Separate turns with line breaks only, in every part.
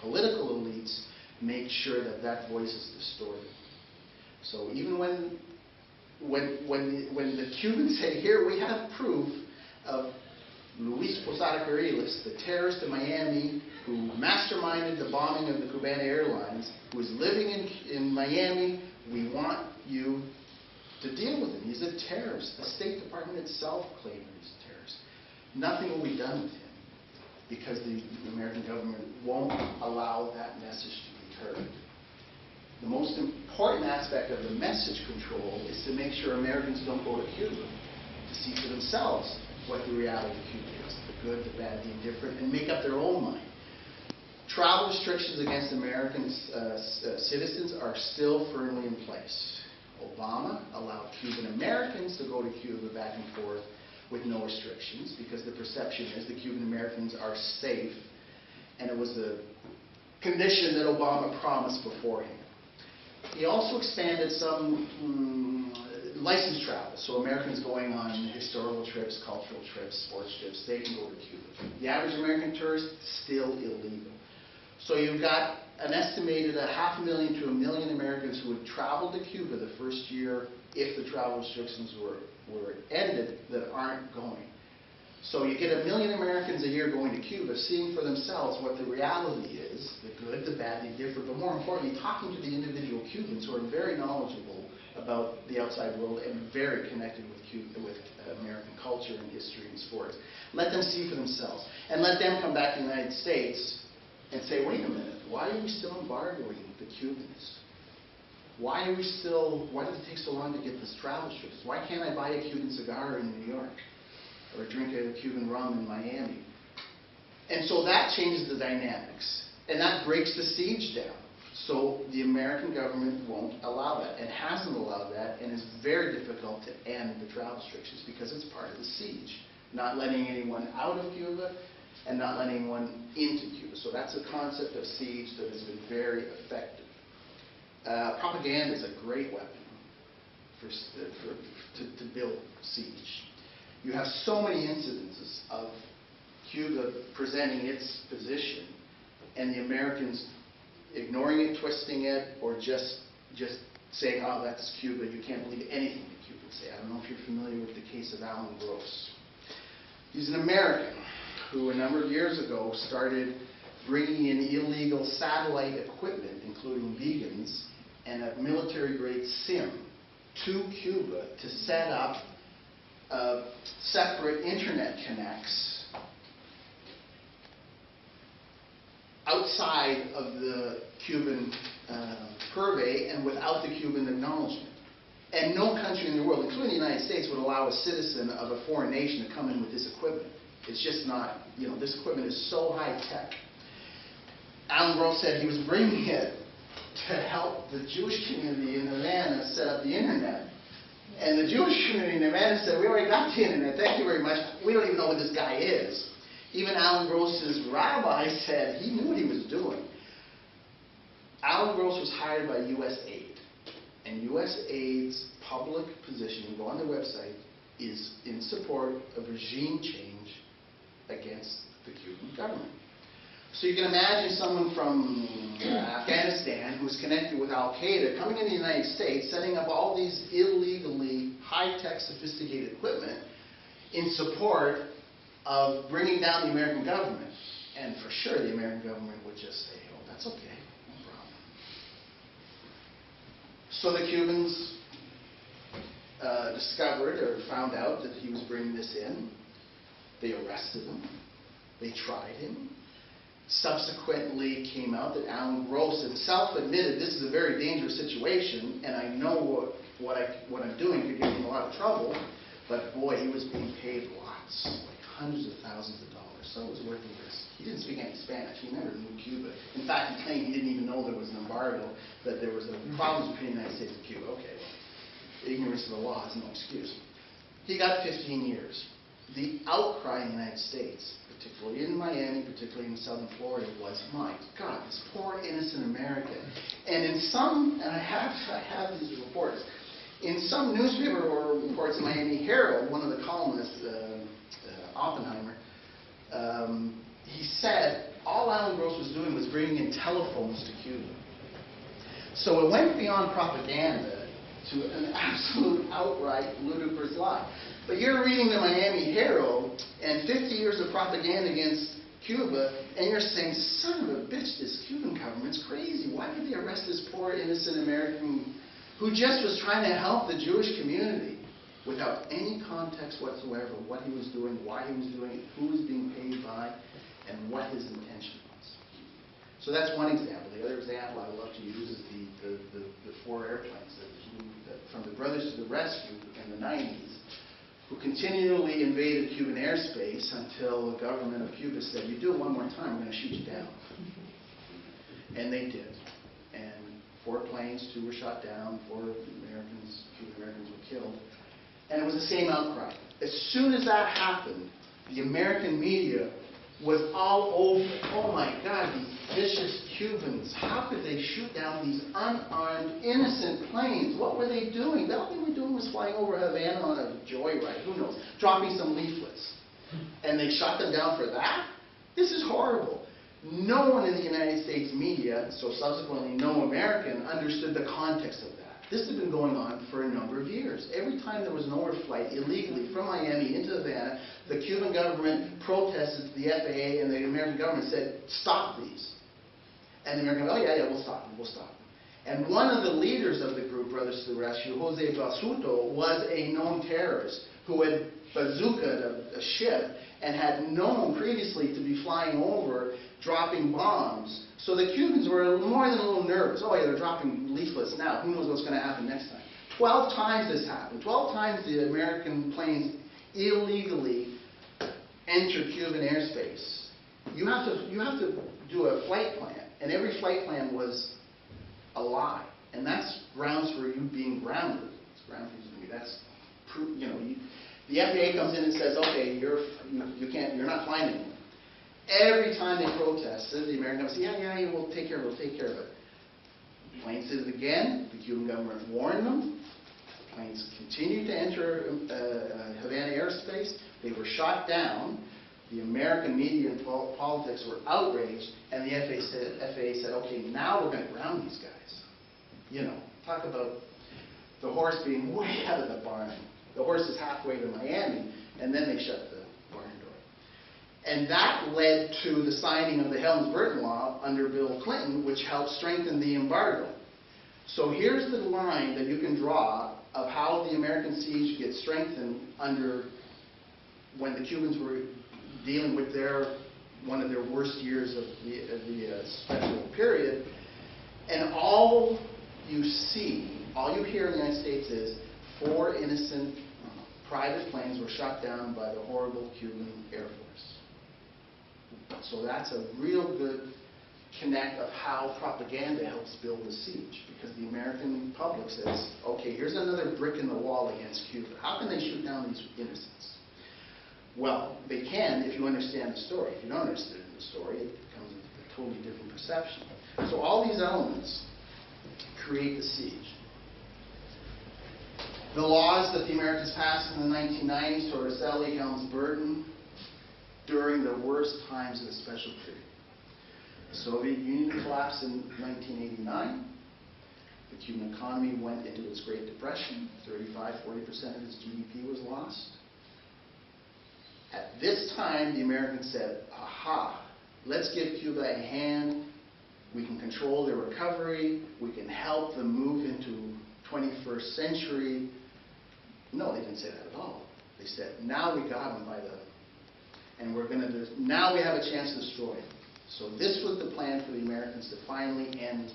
political elites make sure that that voice is distorted. So even when the Cubans say, here we have proof of Luis Posada Carriles, the terrorist in Miami who masterminded the bombing of the Cubana Airlines, who is living in Miami, we want you to deal with him. He's a terrorist. The State Department itself claimed he's a terrorist. Nothing will be done with him because the American government won't allow that message to be heard. The most important aspect of the message control is to make sure Americans don't go to Cuba to see for themselves what the reality of Cuba is, the good, the bad, the indifferent, and make up their own mind. Travel restrictions against American citizens are still firmly in place. Obama allowed Cuban Americans to go to Cuba back and forth with no restrictions because the perception is the Cuban Americans are safe, and it was a condition that Obama promised beforehand. He also expanded some licensed travel, so Americans going on historical trips, cultural trips, sports trips, they can go to Cuba. The average American tourist, still illegal. So you've got an estimated 500,000 to 1 million Americans who would travel to Cuba the first year if the travel restrictions were ended that aren't going. So you get 1 million Americans a year going to Cuba, seeing for themselves what the reality is, the good, the bad, the indifferent, but more importantly, talking to the individual Cubans who are very knowledgeable about the outside world and very connected with American culture and history and sports. Let them see for themselves. And let them come back to the United States and say, wait a minute, why are we still embargoing the Cubans? Why does it take so long to get this travel restrictions? Why can't I buy a Cuban cigar in New York? Or drink a Cuban rum in Miami? And so that changes the dynamics. And that breaks the siege down. So the American government won't allow that, and hasn't allowed that, and it's very difficult to end the travel restrictions because it's part of the siege. Not letting anyone out of Cuba and not letting anyone into Cuba. So that's a concept of siege that has been very effective. Propaganda is a great weapon to build siege. You have so many incidences of Cuba presenting its position and the Americans ignoring it, twisting it, or just saying, oh, that's Cuba, you can't believe anything the Cubans say. I don't know if you're familiar with the case of Alan Gross. He's an American who a number of years ago started bringing in illegal satellite equipment, including beacons, and a military-grade SIM to Cuba to set up separate internet connects outside of the Cuban purvey and without the Cuban acknowledgement. And no country in the world, including the United States, would allow a citizen of a foreign nation to come in with this equipment. It's just not, this equipment is so high-tech. Alan Gross said he was bringing it to help the Jewish community in Havana set up the internet. And the Jewish community in Nevada said, we already got the internet, thank you very much. We don't even know what this guy is. Even Alan Gross's rabbi said he knew what he was doing. Alan Gross was hired by USAID. And USAID's public position, you go on their website, is in support of regime change against the Cuban government. So you can imagine someone from Afghanistan who's connected with Al-Qaeda coming into the United States, setting up all these illegally high-tech sophisticated equipment in support of bringing down the American government. And for sure the American government would just say, oh, that's okay, no problem. So the Cubans discovered or found out that he was bringing this in. They arrested him. They tried him. Subsequently came out that Alan Gross himself admitted this is a very dangerous situation, and I know what I'm doing could get him in a lot of trouble, but boy, he was being paid lots, like hundreds of thousands of dollars, so it was worth the risk. He didn't speak any Spanish. He never knew Cuba. In fact, he claimed he didn't even know there was an embargo, that there was problems between the United States and Cuba. Okay, ignorance of the law is no excuse. He got 15 years. The outcry in the United States, particularly in Miami, particularly in southern Florida, was, my God, this poor innocent American. And in some, and I have these reports, in some newspaper reports, in Miami Herald, one of the columnists, Oppenheimer, he said, all Alan Gross was doing was bringing in telephones to Cuba. So it went beyond propaganda to an absolute outright ludicrous lie. But you're reading the Miami Herald and 50 years of propaganda against Cuba, and you're saying, son of a bitch, this Cuban government's crazy. Why did they arrest this poor innocent American who just was trying to help the Jewish community without any context whatsoever, what he was doing, why he was doing it, who was being paid by, and what his intention was. So that's one example. The other example I love to use is the 4 airplanes that from the Brothers to the Rescue in the 90s, who continually invaded Cuban airspace until the government of Cuba said, you do it one more time, we're going to shoot you down. And they did. And 4 planes, 2 were shot down, 4 Americans, Cuban Americans were killed. And it was the same outcry. As soon as that happened, the American media was all over, oh my God, these vicious Cubans, how could they shoot down these unarmed, innocent planes? What were they doing? All they were doing was flying over Havana on a joyride, who knows, dropping some leaflets. And they shot them down for that? This is horrible. No one in the United States media, so subsequently no American, understood the context of that. This had been going on for a number of years. Every time there was an overflight illegally from Miami into Havana, the Cuban government protested to the FAA, and the American government said, stop these. And the American government, oh yeah, we'll stop them, we'll stop them. And one of the leaders of the group, Brothers to the Rescue, Jose Basuto, was a known terrorist who had bazookaed a ship and had known previously to be flying over, dropping bombs. So the Cubans were more than a little nervous. Oh yeah, they're dropping leaflets now. Who knows what's going to happen next time? 12 times this happened. 12 times the American planes illegally entered Cuban airspace. You have to do a flight plan, and every flight plan was a lie. And that's grounds for you being grounded. It's ground for that's proof. The FAA comes in and says, okay, you're not flying anymore. Every time they protested, the American government said, yeah, we'll take care of it. The planes did it again. The Cuban government warned them. The planes continued to enter Havana airspace. They were shot down. The American media and politics were outraged, and the FAA said, okay, now we're going to ground these guys. Talk about the horse being way out of the barn. The horse is halfway to Miami, and then they shut the barn door. And that led to the signing of the Helms-Burton Law under Bill Clinton, which helped strengthen the embargo. So here's the line that you can draw of how the American siege gets strengthened under when the Cubans were dealing with one of their worst years of the special period. And all you hear in the United States is 4 innocent private planes were shot down by the horrible Cuban Air Force. So that's a real good connect of how propaganda helps build the siege, because the American public says, okay, here's another brick in the wall against Cuba. How can they shoot down these innocents? Well, they can if you understand the story. If you don't understand the story, it becomes a totally different perception. So all these elements create the siege. The laws that the Americans passed in the 1990s, Torricelli, Helms-Burton, during the worst times of the special period. The Soviet Union collapsed in 1989. The Cuban economy went into its Great Depression. 35–40% of its GDP was lost. At this time, the Americans said, aha, let's give Cuba a hand. We can control their recovery. We can help them move into 21st century. No, they didn't say that at all. They said, now we got them and we're going to, now we have a chance to destroy them. So this was the plan for the Americans to finally end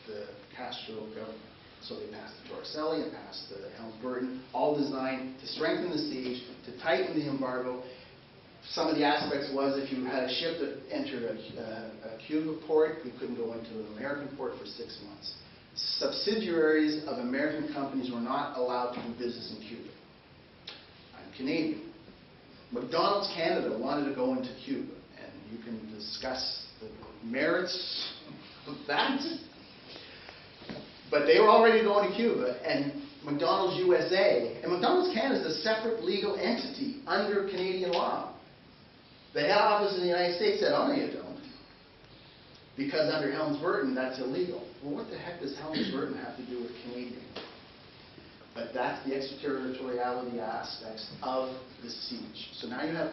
the Castro government. So they passed the Torricelli and passed the Helms-Burton, all designed to strengthen the siege, to tighten the embargo. Some of the aspects was if you had a ship that entered a Cuba port, you couldn't go into an American port for 6 months. Subsidiaries of American companies were not allowed to do business in Cuba. I'm Canadian. McDonald's Canada wanted to go into Cuba, and you can discuss the merits of that. But they were already going to Cuba, and McDonald's USA, and McDonald's Canada is a separate legal entity under Canadian law. The head office in the United States said, oh no you don't. because under Helms-Burton, that's illegal. Well, what the heck does Helms-Burton have to do with Canadian? But that's the extraterritoriality aspects of the siege. So now you have